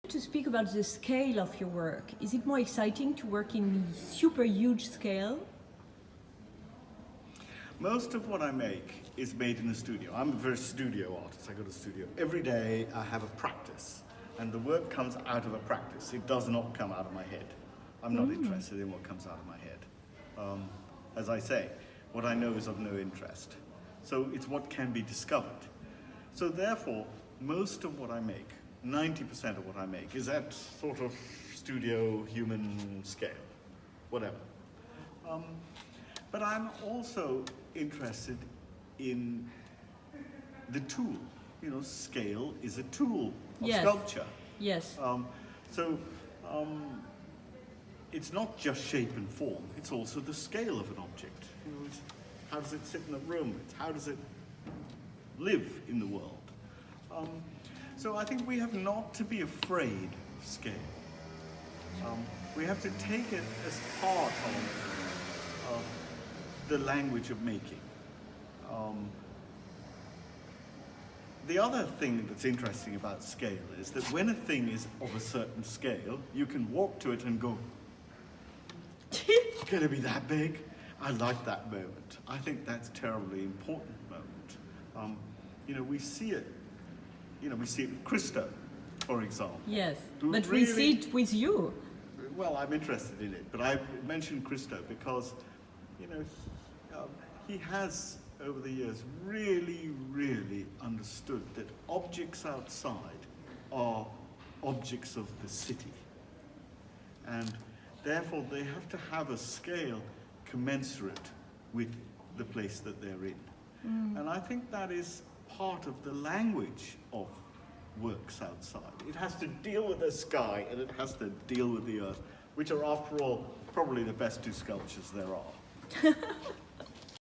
To speak about the scale of your work, is it more exciting to work in super huge scale? Most of what I make is made in the studio. I'm a very studio artist. I go to the studio every day. I have a practice, and the work comes out of a practice. It does not come out of my head. I'm not interested in what comes out of my head. As I say, what I know is of no interest. So it's what can be discovered. So therefore, most of what I make, 90% of what I make, is at sort of studio human scale, whatever. But I'm also interested in the tool. You know, scale is a tool of sculpture. Yes. It's not just shape and form, it's also the scale of an object. You know, how does it sit in a room? How does it live in the world? So I think we have not to be afraid of scale. We have to take it as part of the language of making. The other thing that's interesting about scale is that when a thing is of a certain scale, you can walk to it and go, it's going to be that big? I like that moment. I think that's a terribly important moment. You know, we see it. You know, we see it with Christo, for example. Yes, Who but we see it with you. Well, I'm interested in it, but I mentioned Christo because, you know, he has, over the years, really, really understood that objects outside are objects of the city. And therefore, they have to have a scale commensurate with the place that they're in. And I think that is part of the language of works outside. It has to deal with the sky and it has to deal with the earth, which are, after all, probably the best two sculptures there are.